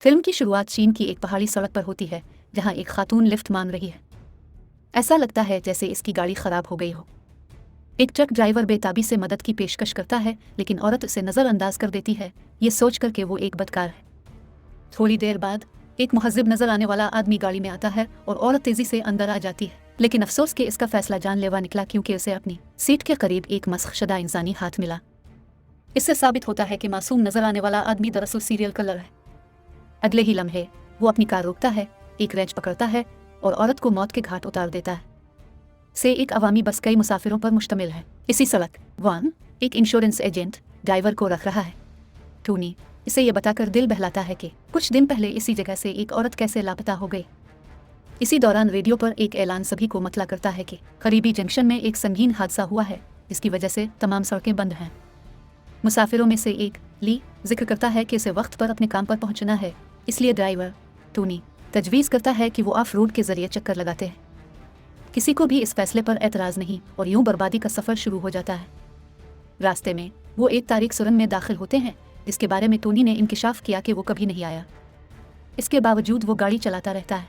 Film की शुरुआत चीन की एक पहाड़ी सड़क पर होती है जहां एक खातून लिफ्ट मांग रही है। ऐसा लगता है जैसे इसकी गाड़ी खराब हो गई हो। एक ट्रक ड्राइवर बेताबी से मदद की पेशकश करता है लेकिन औरत उसे नज़रअंदाज कर देती है, ये सोचकर कि वो एक बदकार है। थोड़ी देर बाद एक मुहज़्ज़िब नजर आने वाला आदमी गाड़ी में आता है और औरत तेजी से अंदर आ जाती है, लेकिन अफसोस कि इसका फैसला जानलेवा निकला क्योंकि उसे अपनी सीट के करीब एक मस्खशदा इंसानी हाथ मिला। इससे साबित होता है कि मासूम नजर आने वाला आदमी दरअसल सीरियल किलर है। अगले ही लम्हे वो अपनी कार रोकता है, एक रेंच पकड़ता है और औरत को मौत के घाट उतार देता है। से एक अवामी बस कई मुसाफिरों पर मुश्तमिल है। इसी सड़क वान एक इंश्योरेंस एजेंट ड्राइवर को रख रहा है। टोनी इसे ये बताकर दिल बहलाता है कि कुछ दिन पहले इसी जगह से एक औरत कैसे लापता हो गई। इसी दौरान रेडियो पर एक ऐलान सभी को मतला करता है कि करीबी जंक्शन में एक संगीन हादसा हुआ है जिसकी वजह से तमाम सड़कें बंद हैं। मुसाफिरों में से एक ली जिक्र करता है कि उसे वक्त पर अपने काम पर पहुंचना है, इसलिए ड्राइवर टोनी तजवीज़ करता है कि वो ऑफ रोड के जरिए चक्कर लगाते हैं। किसी को भी इस फैसले पर एतराज़ नहीं और यूं बर्बादी का सफ़र शुरू हो जाता है। रास्ते में वो एक तारीख सुरंग में दाखिल होते हैं जिसके बारे में टोनी ने इंकिशाफ किया कि वो कभी नहीं आया। इसके बावजूद वो गाड़ी चलाता रहता है,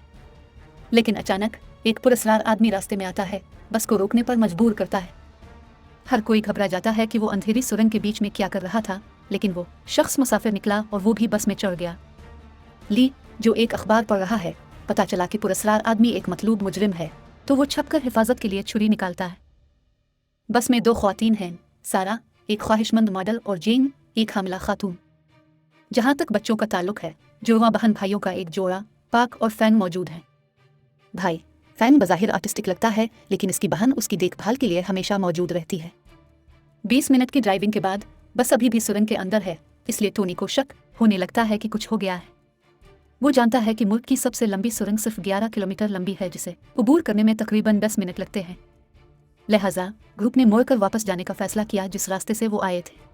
लेकिन अचानक एक पुरस्कार आदमी रास्ते में आता है, बस को रोकने पर मजबूर करता है। हर कोई घबरा जाता है कि वो अंधेरी सुरंग के बीच में क्या कर रहा था, लेकिन वो शख्स मुसाफिर निकला और वो भी बस में चढ़ गया। ली जो एक अखबार पढ़ रहा है, पता चला कि पुरस्कार आदमी एक मतलूब मुजरिम है, तो वो छपकर हिफाजत के लिए छुरी निकालता है। बस में दो ख्वातीन हैं, सारा एक ख्वाहिशमंद मॉडल और जेन एक हामिला खातून। जहाँ तक बच्चों का ताल्लुक है, जुड़वा बहन भाइयों का एक जोड़ा पाक और फैन मौजूद है। भाई फैन बज़ाहिर आर्टिस्टिक लगता है, लेकिन इसकी बहन उसकी देखभाल के लिए हमेशा मौजूद रहती है। 20 मिनट की ड्राइविंग के बाद बस अभी भी सुरंग के अंदर है, इसलिए टोनी को शक होने लगता है कि कुछ हो गया है। वो जानता है कि मुल्क की सबसे लंबी सुरंग सिर्फ 11 किलोमीटर लंबी है, जिसे अबूर करने में तकरीबन 10 मिनट लगते हैं। लिहाजा ग्रुप ने मोड़कर वापस जाने का फैसला किया जिस रास्ते से वो आए थे।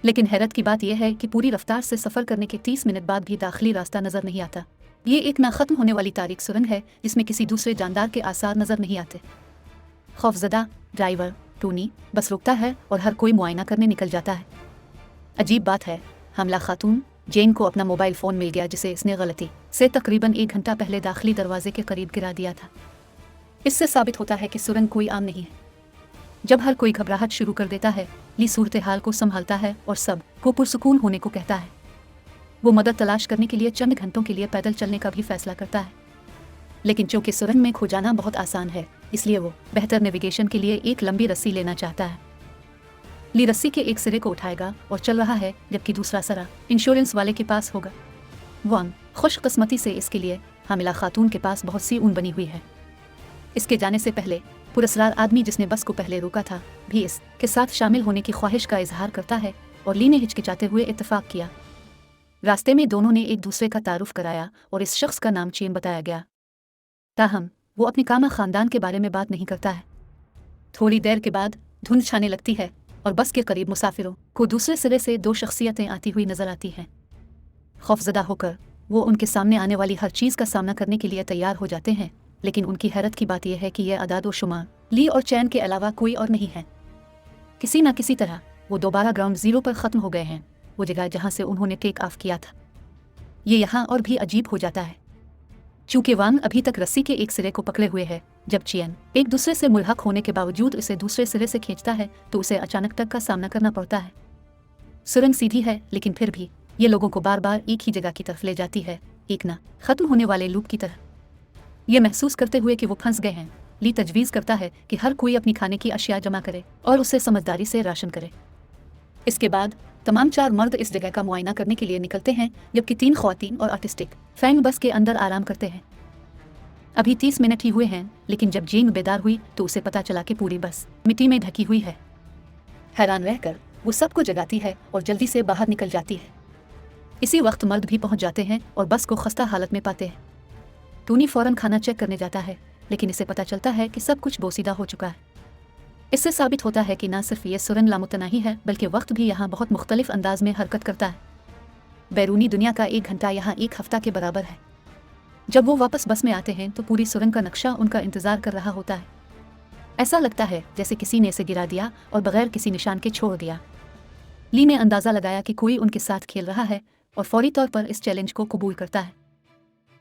लेकिन हैरत की बात यह है कि पूरी रफ्तार से सफ़र करने के 30 मिनट बाद भी दाखिली रास्ता नज़र नहीं आता। ये एक ना ख़त्म होने वाली तारीख सुरंग है जिसमें किसी दूसरे जानदार के आसार नज़र नहीं आते। खौफजदा ड्राइवर टोनी बस रुकता है और हर कोई मुआयना करने निकल जाता है। अजीब बात है, हमला खातून जेन को अपना मोबाइल फ़ोन मिल गया जिसे इसने गलती से तकरीबन 1 घंटा पहले दाखिली दरवाजे के करीब गिरा दिया था। इससे साबित होता है कि सुरंग कोई आम नहीं है। जब हर कोई घबराहट शुरू कर देता है, ली सूरत हाल को संभालता है और सब को पुरसुकून होने को कहता है। वो मदद तलाश करने के लिए चंद घंटों के लिए पैदल चलने का भी फैसला करता है, लेकिन चूंकि सुरंग में खो जाना बहुत आसान है, इसलिए वो बेहतर नेविगेशन के लिए एक लंबी रस्सी लेना चाहता है। ली रस्सी के एक सिरे को उठाएगा और चल रहा है, जबकि दूसरा सरा इंश्योरेंस वाले के पास होगा। वांग खुशकिस्मती से इसके लिए हामिला खातून के पास बहुत सी ऊन बनी हुई है। इसके जाने से पहले पुरस्कार आदमी जिसने बस को पहले रोका था भी इसके साथ शामिल होने की ख्वाहिश का इजहार करता है और ली ने हिचकिचाते हुए इत्तेफाक किया। रास्ते में दोनों ने एक दूसरे का तारुफ कराया और इस शख्स का नाम चेन बताया गया। ताहम वो अपने कामा ख़ानदान के बारे में बात नहीं करता है। थोड़ी देर के बाद धुंध छाने लगती है और बस के करीब मुसाफिरों को दूसरे सिरे से दो शख्सियतें आती हुई नजर आती हैं। खौफजदा होकर वो उनके सामने आने वाली हर चीज़ का सामना करने के लिए तैयार हो जाते हैं, लेकिन उनकी हैरत की बात यह है कि यह अदाद व शुमार ली और चैन के अलावा कोई और नहीं है। किसी न किसी तरह वो दोबारा ग्राउंड ज़ीरो पर ख़त्म हो गए हैं, वो जगह जहाँ से उन्होंने टेक ऑफ किया था। ये यहाँ और भी अजीब हो जाता है। चूँकि वांग अभी तक रस्सी के एक सिरे को पकड़े हुए है, जब चियन एक दूसरे से मुल्हक होने के बावजूद उसे दूसरे सिरे से खींचता है तो उसे अचानक टक का सामना करना पड़ता है। सुरंग सीधी है, लेकिन फिर भी ये लोगों को बार बार एक ही जगह की तरफ ले जाती है, एक ना ख़त्म होने वाले लूप की तरह। ये महसूस करते हुए कि वो फंस गए हैं, ली तजवीज़ करता है कि हर कोई अपनी खाने की अशिया जमा करे और उसे समझदारी से राशन करे। इसके बाद तमाम 4 मर्द इस जगह का मुआयना करने के लिए निकलते हैं, जबकि 3 ख्वातीन और आर्टिस्टिक फैंग बस के अंदर आराम करते हैं। अभी 30 मिनट ही हुए हैं, लेकिन जब जेन बेदार हुई तो उसे पता चला कि पूरी बस मिट्टी में ढकी हुई है। हैरान रहकर वो सबको जगाती है और जल्दी से बाहर निकल जाती है। इसी वक्त मर्द भी पहुंच जाते हैं और बस को खस्ता हालत में पाते हैं। टोनी फौरन खाना चेक करने जाता है, लेकिन इसे पता चलता है कि सब कुछ बोसीदा हो चुका है। इससे साबित होता है कि न सिर्फ ये सुरंग लामुतनाही है, बल्कि वक्त भी यहाँ बहुत मुख्तलिफ अंदाज में हरकत करता है। बैरूनी दुनिया का 1 घंटा यहाँ 1 हफ्ता के बराबर है। जब वो वापस बस में आते हैं तो पूरी सुरंग का नक्शा उनका इंतज़ार कर रहा होता है। ऐसा लगता है जैसे किसी ने इसे गिरा दिया और बगैर किसी निशान के छोड़ दिया। ली ने अंदाज़ा लगाया कि कोई उनके साथ खेल रहा है, और फौरी तौर पर इस चैलेंज को कबूल करता है।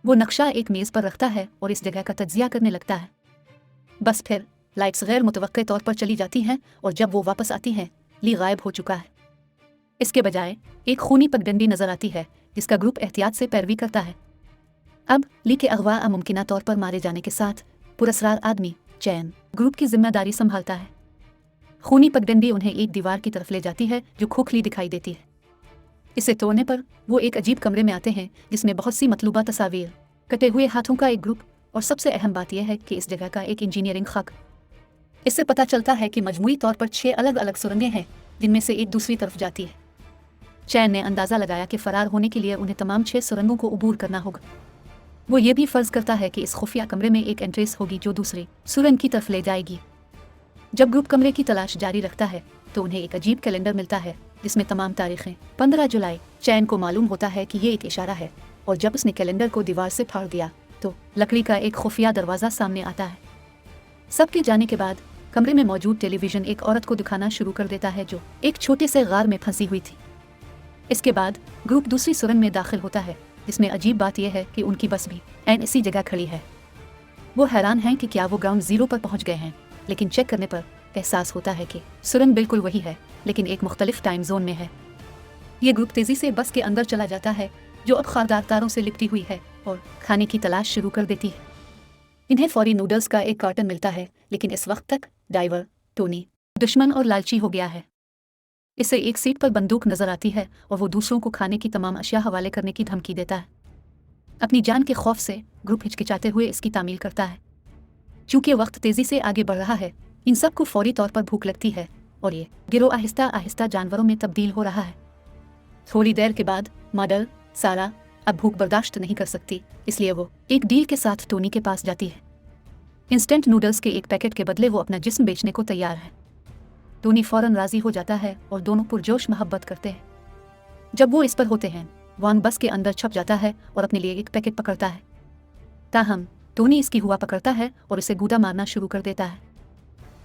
वो नक्शा एक मेज़ पर रखता है और इस जगह का तज्जिया करने लगता है। बस फिर लाइट्स गैर मुतवक्के तौर पर चली जाती हैं और जब वो वापस आती हैं, ली गायब हो चुका है। इसके बजाय एक खूनी पगडंडी नजर आती है जिसका ग्रुप एहतियात से पैरवी करता है। अब ली के अगवा मुमकिना तौर पर मारे जाने के साथ पुरस्कार आदमी चैन ग्रुप की जिम्मेदारी संभालता है। खूनी पगडंडी उन्हें एक दीवार की तरफ ले जाती है जो खोखली दिखाई देती है। इसे तोड़ने पर वो एक अजीब कमरे में आते हैं जिसमें बहुत सी मतलूबा तस्वीर, कटे हुए हाथों का एक ग्रुप और सबसे अहम बात यह है कि इस जगह का एक इंजीनियरिंग खक। इससे पता चलता है कि मजमूई तौर पर 6 अलग अलग सुरंगें हैं जिनमें से एक दूसरी तरफ जाती है। चैन ने अंदाज़ा लगाया कि फ़रार होने के लिए उन्हें तमाम 6 सुरंगों को अबूर करना होगा। वो ये भी फ़र्ज़ करता है कि इस खुफिया कमरे में एक एंट्रेंस होगी जो दूसरी सुरंग की तरफ ले जाएगी। जब ग्रुप कमरे की तलाश जारी रखता है तो उन्हें एक अजीब कैलेंडर मिलता है जिसमें तमाम तारीखें 15 जुलाई। चैन को मालूम होता है कि ये एक इशारा है और जब उसने कैलेंडर को दीवार से फाड़ दिया तो लकड़ी का एक खुफिया दरवाज़ा सामने आता है। सबके जाने के बाद कमरे में मौजूद टेलीविज़न एक औरत को दिखाना शुरू कर देता है जो एक छोटे से गार में फंसी हुई थी। इसके बाद ग्रुप दूसरी सुरंग में दाखिल होता है जिसमें अजीब बात यह है कि उनकी बस भी ऐन इसी जगह खड़ी है। वो हैरान हैं कि क्या वो ग्राउंड ज़ीरो पर पहुंच गए हैं, लेकिन चेक करने पर एहसास होता है कि सुरंग बिल्कुल वही है लेकिन एक मुख्तलिफ टाइम जोन में है। ये ग्रुप तेज़ी से बस के अंदर चला जाता है जो अब खारदार तारों से लिपटी हुई है और खाने की तलाश शुरू कर देती है। इन्हें फौरी नूडल्स का एक कार्टन मिलता है लेकिन इस वक्त तक ड्राइवर टोनी दुश्मन और लालची हो गया है। इसे एक सीट पर बंदूक नजर आती है और वो दूसरों को खाने की तमाम अशिया हवाले करने की धमकी देता है। अपनी जान के खौफ से ग्रुप हिचकिचाते हुए इसकी तामील करता है। चूंकि वक्त तेज़ी से आगे बढ़ रहा है, इन सब को फौरी तौर पर भूख लगती है और ये गिरोह आहिस्ता आहिस्ता जानवरों में तब्दील हो रहा है। थोड़ी देर के बाद मॉडल सारा अब भूख बर्दाश्त नहीं कर सकती, इसलिए वो एक डील के साथ टोनी के पास जाती है। इंस्टेंट नूडल्स के एक पैकेट के बदले वो अपना जिस्म बेचने को तैयार है। टोनी फौरन राजी हो जाता है और दोनों पुरजोश मोहब्बत करते हैं। जब वो इस पर होते हैं, वांग बस के अंदर छप जाता है और अपने लिए एक पैकेट पकड़ता है। ताहम टोनी इसकी हुआ पकड़ता है और उसे गूदा मारना शुरू कर देता है,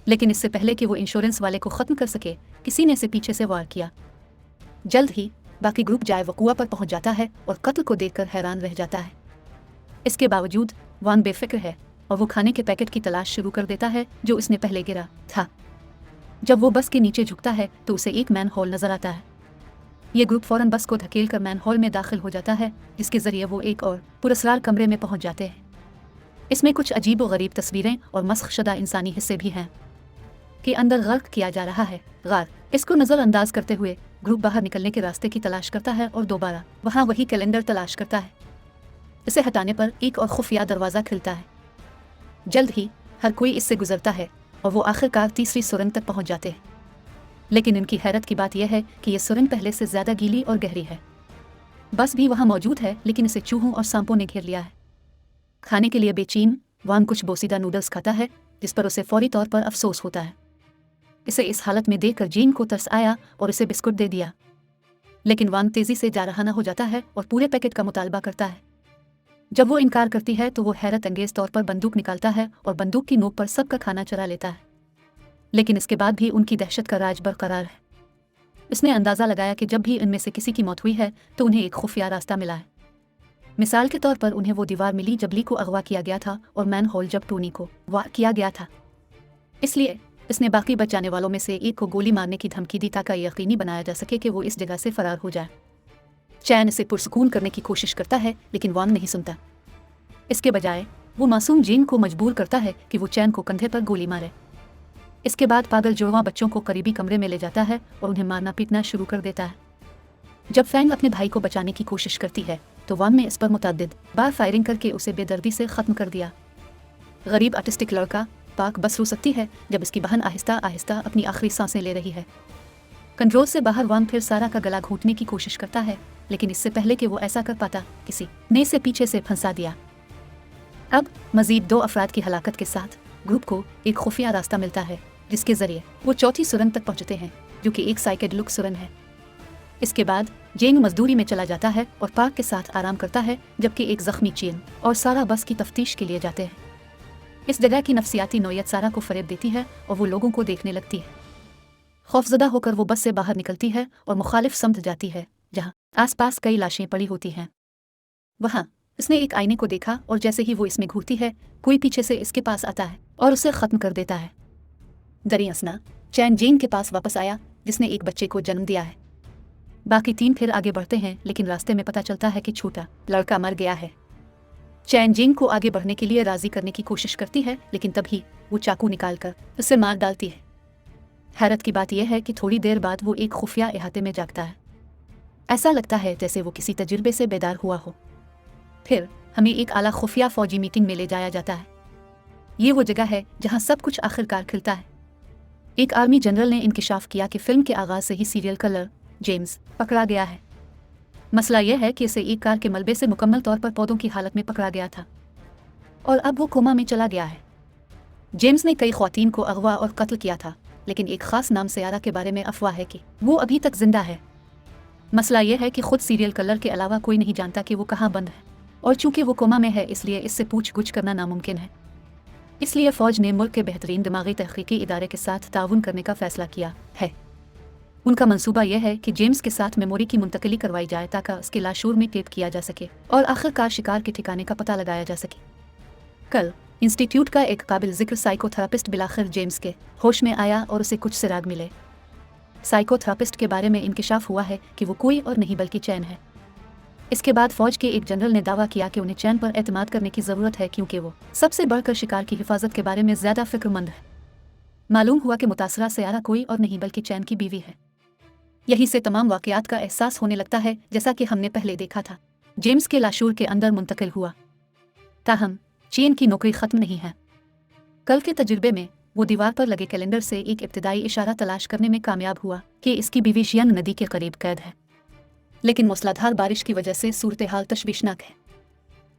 लेकिन इससे पहले कि वो इंश्योरेंस वाले को ख़त्म कर सके, किसी ने इसे पीछे से वार किया। जल्द ही बाकी ग्रुप जाए वकुआ पर पहुंच जाता है और कत्ल को देखकर हैरान रह जाता है। इसके बावजूद वांग बेफिक्र है और वो खाने के पैकेट की तलाश शुरू कर देता है जो उसने पहले गिरा था। जब वो बस के नीचे झुकता है तो उसे एक मैन होल नजर आता है। ये ग्रुप फौरन बस को धकेल कर मैन होल में दाखिल हो जाता है जिसके जरिए वो एक और पुरस्कार कमरे में पहुंच जाते हैं। इसमें कुछ अजीब व गरीब तस्वीरें और मस्खशदा इंसानी हिस्से भी हैं कि अंदर गर्क किया जा रहा है। गार इसको नज़रअंदाज करते हुए ग्रुप बाहर निकलने के रास्ते की तलाश करता है और दोबारा वहाँ वही कैलेंडर तलाश करता है। इसे हटाने पर एक और खुफिया दरवाज़ा खिलता है। जल्द ही हर कोई इससे गुजरता है और वो आखिरकार तीसरी सुरंग तक पहुंच जाते हैं। लेकिन इनकी हैरत की बात यह है कि यह सुरंग पहले से ज़्यादा गीली और गहरी है। बस भी वहाँ मौजूद है लेकिन इसे चूहों और सांपों ने घेर लिया है। खाने के लिए बेचैन वांग कुछ बोसीदा नूडल्स खाता है जिस पर उसे फौरी तौर पर अफसोस होता है। इसे इस हालत में देखकर जीन को तरस आया और इसे बिस्कुट दे दिया, लेकिन वांग तेज़ी से जारहाना हो जाता है और पूरे पैकेट का मुतालबा करता है। जब वो इनकार करती है तो वो हैरत अंगेज तौर पर बंदूक निकालता है और बंदूक की नोक पर सबका खाना चुरा लेता है। लेकिन इसके बाद भी उनकी दहशत का राज बरकरार है। इसने अंदाज़ा लगाया कि जब भी इनमें से किसी की मौत हुई है तो उन्हें एक खुफिया रास्ता मिला है। मिसाल के तौर पर उन्हें वो दीवार मिली जब ली को अगवा किया गया था और मैन होल जब टोनी को वार किया गया था। इसलिए इसने बाकी बचाने वालों में से एक को गोली मारने की धमकी दी ताकि यकीनी बनाया जा सके कि वो इस जगह से फरार हो जाए। चैन इसे पुरसुकून करने की कोशिश करता है लेकिन वांग नहीं सुनता। इसके बजाय वो मासूम जीन को मजबूर करता है कि वो चैन को कंधे पर गोली मारे। इसके बाद पागल जुड़वां बच्चों को करीबी कमरे में ले जाता है और उन्हें मारना पीटना शुरू कर देता है। जब फैंग अपने भाई को बचाने की कोशिश करती है तो वांग ने इस पर मुतअद्दिद बार फायरिंग करके उसे बेदर्दी से ख़त्म कर दिया। गरीब आर्टिस्टिक लड़का पाक बस रो सकती है जब इसकी बहन आहिस्ता आहिस्ता अपनी आखिरी सांसें ले रही है। कंट्रोल से बाहर वांग फिर सारा का गला घोंटने की कोशिश करता है, लेकिन इससे पहले कि वो ऐसा कर पाता किसी ने इसे पीछे से फंसा दिया। अब मजीद 2 अफराद की हलाकत के साथ ग्रुप को एक खुफिया रास्ता मिलता है जिसके जरिए वो चौथी सुरंग तक पहुंचते हैं जो कि एक साइकेडेलिक सुरंग है। इसके बाद जेंग मजदूरी में चला जाता है और पार्क के साथ आराम करता है जबकि एक जख्मी चीन और सारा बस की तफ्तीश के लिए जाते हैं। इस जगह की नफसियाती नौयत सारा को फरेब देती है और वो लोगों को देखने लगती है। खौफजदा होकर वो बस से बाहर निकलती है और मुखालिफ समत जाती है जहाँ आसपास कई लाशें पड़ी होती हैं। वहाँ इसने एक आईने को देखा और जैसे ही वो इसमें घूरती है, कोई पीछे से इसके पास आता है और उसे खत्म कर देता है। दरियासना चैन जिंग के पास वापस आया, जिसने एक बच्चे को जन्म दिया है। बाकी 3 फिर आगे बढ़ते हैं, लेकिन रास्ते में पता चलता है कि छोटा लड़का मर गया है। चैन जिंग को आगे बढ़ने के लिए राजी करने की कोशिश करती है, लेकिन तभी वो चाकू निकालकर उसे मार डालती है। हैरत की बात यह है कि थोड़ी देर बाद वो एक खुफिया इहाते में जागता है। ऐसा लगता है जैसे वो किसी तजुर्बे से बेदार हुआ हो। फिर हमें एक आला खुफिया फौजी मीटिंग में ले जाया जाता है। ये वो जगह है जहाँ सब कुछ आखिरकार खिलता है। एक आर्मी जनरल ने इंकिशाफ किया कि फिल्म के आगाज से ही सीरियल किलर जेम्स पकड़ा गया है। मसला यह है कि इसे एक कार के मलबे से मुकम्मल तौर पर पौधों की हालत में पकड़ा गया था और अब वो कोमा में चला गया है। जेम्स ने कई ख्वातीन को अगवा और कत्ल किया था, लेकिन एक खास नाम सियारा के बारे में अफवाह है कि वो अभी तक जिंदा है। मसला यह है कि खुद सीरियल किलर के अलावा कोई नहीं जानता कि वो कहाँ बंद है, और चूंकि वो कोमा में है इसलिए इससे पूछ-गुछ करना नामुमकिन है। इसलिए फ़ौज ने मुल्क के बेहतरीन दिमागी तहकीकी इदारे के साथ ताउन करने का फ़ैसला किया है। उनका मंसूबा यह है कि जेम्स के साथ मेमोरी की मुंतकली करवाई जाए ताकि उसके लाशूर में टेप किया जा सके और आखिरकार शिकार के ठिकाने का पता लगाया जा सके। कल इंस्टीट्यूट का एक काबिल जिक्र साइकोथेरापिस्ट बिलाखिर जेम्स के होश में आया और उसे कुछ सिराग मिले। साइकोथेरापिस्ट के बारे में इंकिशाफ हुआ है कि वो कोई और नहीं बल्कि चैन है। इसके बाद फौज के एक जनरल ने दावा किया कि उन्हें चैन पर एतमाद करने की ज़रूरत है, क्योंकि वो सबसे बढ़कर शिकार की हिफाजत के बारे में ज़्यादा फिक्रमंद है। मालूम हुआ कि मुतासरा सियारा कोई और नहीं बल्कि चैन की बीवी है। यहीं से तमाम वाक़यात का एहसास होने लगता है, जैसा कि हमने पहले देखा था। जेम्स के लाशूर के अंदर मुंतकिल हुआ। ताहम चैन की नौकरी ख़त्म नहीं है। कल के तजुर्बे में वो दीवार पर लगे कैलेंडर से एक इब्तिदाई इशारा तलाश करने में कामयाब हुआ कि इसकी बीवी शियंग नदी के करीब कैद है, लेकिन मूसलाधार बारिश की वजह से सूरत हाल तशवीशनाक है।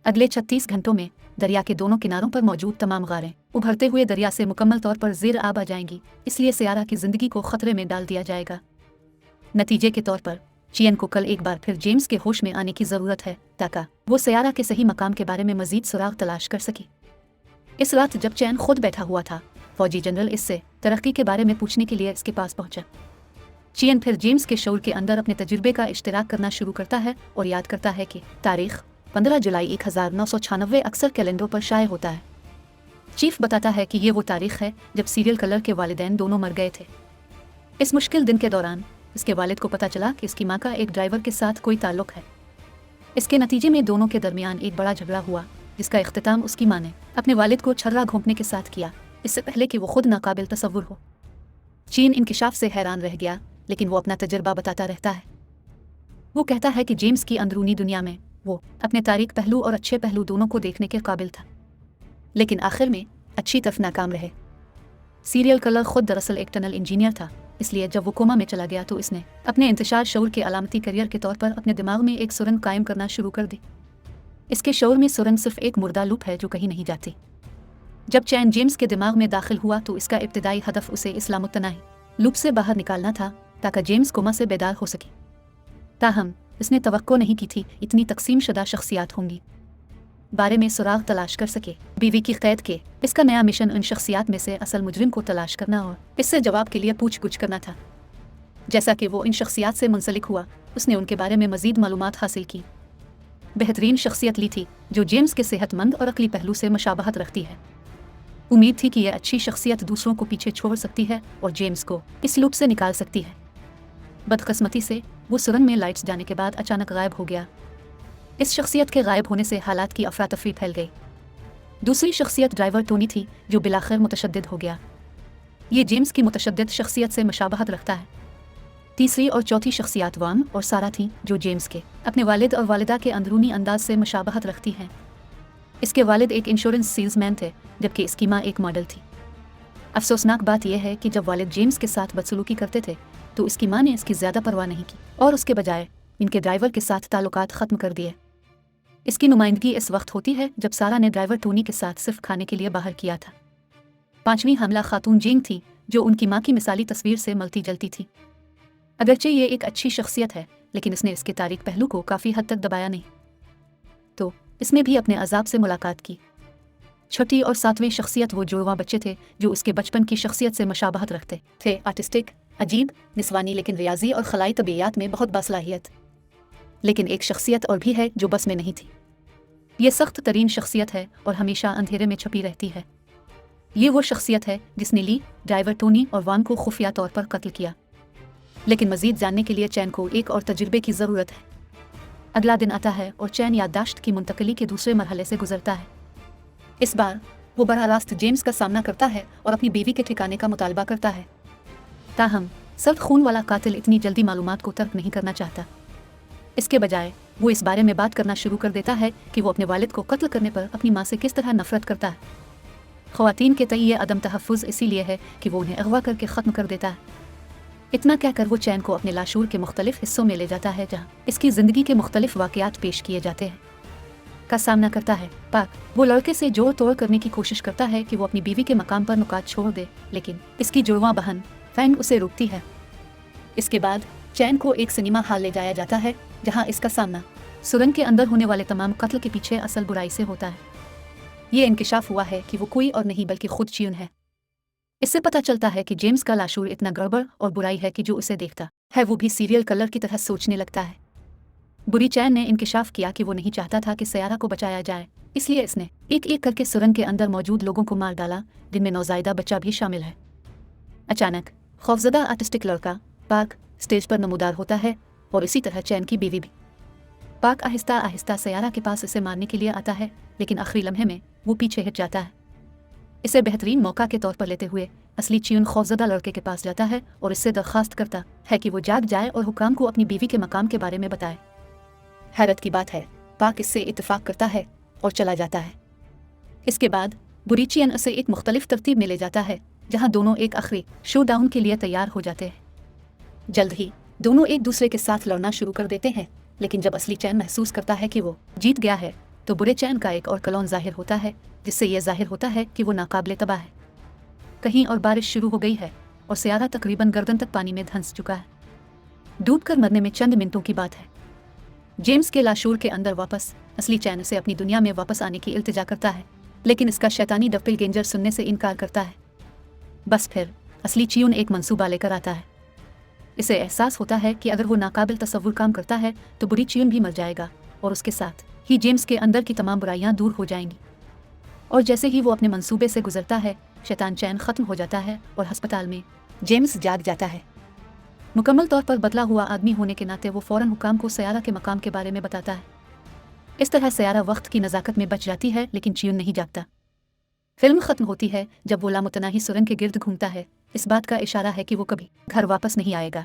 अगले 36 घंटों में दरिया के दोनों किनारों पर मौजूद तमाम गारें उभरते हुए दरिया से मुकम्मल तौर पर ज़ेर आब आ जाएंगी, इसलिए सियारा की ज़िंदगी को ख़तरे में डाल दिया जाएगा। नतीजे के तौर पर चियन को कल एक बार फिर जेम्स के होश में आने की ज़रूरत है ताकि वो सियारा के सही मकाम के बारे में मज़ीद सुराग तलाश कर सके। इस रात जब चैन खुद बैठा हुआ था, फौजी जनरल इससे तरक्की के बारे में पूछने के लिए इसके पास पहुंचा। चियन फिर जेम्स के शऊर के अंदर अपने तजुर्बे का इश्तिराक करना शुरू करता है और याद करता है कि तारीख 15 जुलाई 1996 अक्सर कैलेंडरों पर शाये होता है। चीफ बताता है कि ये वो तारीख है जब सीरियल किलर के वालिदैन दोनों मर गए थे। इस मुश्किल दिन के दौरान इसके वालिद को पता चला कि इसकी माँ का एक ड्राइवर के साथ कोई ताल्लुक है। इसके नतीजे में दोनों के दरमियान एक बड़ा झगड़ा हुआ, जिसका इख्तिताम उसकी माँ ने अपने वालिद को छर्रा घोंपने के साथ किया, इससे पहले कि वो खुद नाकाबिल तसव्वुर हो। चीन इंकिशाफ से हैरान रह गया, लेकिन वो अपना तजुर्बा बताता रहता है। वो कहता है कि जेम्स की अंदरूनी दुनिया में वो अपने तारीख पहलू और अच्छे पहलू दोनों को देखने के काबिल था, लेकिन आखिर में अच्छी तरफ नाकाम रहे। सीरियल किलर खुद दरअसल एक टनल इंजीनियर था, इसलिए जब वो कोमा में चला गया तो इसने अपने इंतशार शऊर के अलामती करियर के तौर पर अपने दिमाग में एक सुरंग कायम करना शुरू कर दी। इसके शऊर में सुरंग सिर्फ एक मुर्दा लूप है जो कहीं नहीं जाती। जब चैन जेम्स के दिमाग में दाखिल हुआ तो इसका इब्तिदाई हदफ उसे इस्लामुत्तनाही लूप से बाहर निकालना था ताकि जेम्स कोमा से बेदार हो सके। ताहम इसने तवक्को नहीं की थी इतनी तकसीम शुदा शख्सियात होंगी बारे में सुराग तलाश कर सके। बीवी की कैद के इसका नया मिशन उन शख्सियात में से असल मुजरिम को तलाश करना और इससे जवाब के लिए पूछ-गुछ करना था। जैसा कि वो इन शख्सियात से मुंसलिक हुआ, उसने उनके बारे में मज़ीद मालूमात हासिल की। बेहतरीन शख्सियत ली थी जो जेम्स के सेहतमंद और अकली पहलू से मुशाबहत रखती है। उम्मीद थी कि यह अच्छी शख्सियत दूसरों को पीछे छोड़ सकती है और जेम्स को इस लूप से निकाल सकती है। बदकिस्मती से वो सुरंग में लाइट्स जाने के बाद अचानक गायब हो गया। इस शख्सियत के गायब होने से हालात की अफरा तफरी फैल गई। दूसरी शख्सियत ड्राइवर टोनी थी जो बिलाखिर मुतशद्दिद हो गया। ये जेम्स की मुतशद्दिद शख्सियत से मुशाबहत रखता है। तीसरी और चौथी शख्सियात वान और सारा थी जो जेम्स के अपने वालिद और वालिदा के अंदरूनी अंदाज से मुशाबहत रखती हैं। इसके वालिद एक इंश्योरेंस सेल्समैन थे, जबकि इसकी माँ एक मॉडल थी। अफसोसनाक बात यह है कि जब वालिद जेम्स के साथ बदसलूकी करते थे तो इसकी माँ ने इसकी ज़्यादा परवाह नहीं की और उसके बजाय इनके ड्राइवर के साथ ताल्लुकात ख़त्म कर दिए। इसकी नुमाइंदगी इस वक्त होती है जब सारा ने ड्राइवर टोनी के साथ सिर्फ खाने के लिए बाहर किया था। पांचवीं हमला खातून जिंग थी जो उनकी माँ की मिसाली तस्वीर से मिलती जलती थी। अगरचे ये एक अच्छी शख्सियत है, लेकिन इसने इसके तारीख पहलू को काफ़ी हद तक दबाया नहीं, तो इसने भी अपने अजाब से मुलाकात की। छठी और सातवीं शख्सियत वो जुड़वां बच्चे थे जो उसके बचपन की शख्सियत से मुशाबहत रखते थे। आर्टिस्टिक, अजीब, निस्वानी लेकिन रियाजी और खलाई तबीयत में बहुत बासलाहियत। लेकिन एक शख्सियत और भी है जो बस में नहीं थी। ये सख्त तरीन शख्सियत है और हमेशा अंधेरे में छुपी रहती है। ये वो शख्सियत है जिसने ली, ड्राइवर टोनी और वान को खुफिया तौर पर कत्ल किया। लेकिन मजीद जानने के लिए चैन को एक और तजुर्बे की ज़रूरत है। अगला दिन आता है और चैन याददाश्त की मुंतकली के दूसरे मरहले से गुजरता है। इस बार वो बरह रास्त जेम्स का सामना करता है और अपनी बीवी के ठिकाने का मुतालबा करता है। ताहम सर्द खून वाला कातिल इतनी जल्दी मालूमात को तर्क नहीं करना चाहता। इसके बजाय वो इस बारे में बात करना शुरू कर देता है कि वो अपने वालिद को कत्ल करने पर अपनी माँ से किस तरह नफरत करता है। ख़वातीन के तय ये अदम तहफ़्फ़ुज़ इसीलिए है कि वो उन्हें अगवा करके ख़त्म कर देता है। इतना कहकर वो चैन को अपने लाशूर के मुख्तलिफ हिस्सों में ले जाता है जहाँ इसकी ज़िंदगी के मुख्तलिफ वाक़यात पेश किए जाते हैं का सामना करता है। पाक वो लड़के से जोड़ तोड़ करने की कोशिश करता है कि वो अपनी बीवी के मकाम पर नुकात छोड़ दे, लेकिन इसकी जुड़वां बहन फैंग उसे रोकती है। इसके बाद चैन को एक सिनेमा हॉल ले जाया जाता है जहां इसका सामना सुरंग के अंदर होने वाले तमाम कत्ल के पीछे असल बुराई से होता है। ये इंकिशाफ हुआ है कि वो कोई और नहीं बल्कि खुद च्यून है। इससे पता चलता है कि जेम्स का लाशूर इतना गड़बड़ और बुराई है कि जो उसे देखता है वो भी सीरियल किलर की तरह सोचने लगता है। बुरी चैन ने इंकिशाफ किया कि वो नहीं चाहता था कि सयारा को बचाया जाए, इसलिए इसने एक एक करके सुरंग के अंदर मौजूद लोगों को मार डाला, जिनमें नौज़ायदा बच्चा भी शामिल है। अचानक खौफजदा आर्टिस्टिक लड़का पाक स्टेज पर नमूदार होता है और इसी तरह चैन की बीवी भी। पाक आहिस्ता आहिस्ता सयारा के पास इसे मारने के लिए आता है, लेकिन आखिरी लम्हे में वो पीछे हट जाता है। इसे बेहतरीन मौका के तौर पर लेते हुए असली च्यून खौफजदा लड़के के पास जाता है और इससे दरख्वास्त करता है कि वो जाग जाए और हुकाम को अपनी बीवी के मकाम के बारे में बताए। हैरत की बात है, पाक इससे इत्तेफाक करता है और चला जाता है। इसके बाद बुरी चैन उसे एक मुख्तलिफ तरतीब में ले जाता है जहां दोनों एक आखिरी शो डाउन के लिए तैयार हो जाते हैं। जल्द ही दोनों एक दूसरे के साथ लड़ना शुरू कर देते हैं, लेकिन जब असली चैन महसूस करता है कि वो जीत गया है तो बुरे चैन का एक और कलौन जाहिर होता है, जिससे यह जाहिर होता है कि वो नाकाबिले तबाह है। कहीं और बारिश शुरू हो गई है और सयारा तकरीबन गर्दन तक पानी में धंस चुका है। डूबकर मरने में चंद मिनटों की बात है। जेम्स के लाशूर के अंदर वापस असली चैन से अपनी दुनिया में वापस आने की इल्तिजा करता है, लेकिन इसका शैतानी डप्पलगेंजर सुनने से इनकार करता है। बस फिर असली च्यून एक मंसूबा लेकर आता है। इसे एहसास होता है कि अगर वो नाकाबिल तसव्वुर काम करता है तो बुरी च्यून भी मर जाएगा और उसके साथ ही जेम्स के अंदर की तमाम बुराइयां दूर हो जाएंगी। और जैसे ही वो अपने मंसूबे से गुजरता है, शैतान चैन ख़त्म हो जाता है और अस्पताल में जेम्स जाग जाता है। मुकम्मल तौर पर बदला हुआ आदमी होने के नाते वो फ़ौरन हुकाम को सयारा के मकाम के बारे में बताता है। इस तरह सयारा वक्त की नज़ाकत में बच जाती है, लेकिन च्यून नहीं जागता। फिल्म ख़त्म होती है जब वो लामुतनाही सुरंग के गिर्द घूमता है। इस बात का इशारा है कि वो कभी घर वापस नहीं आएगा।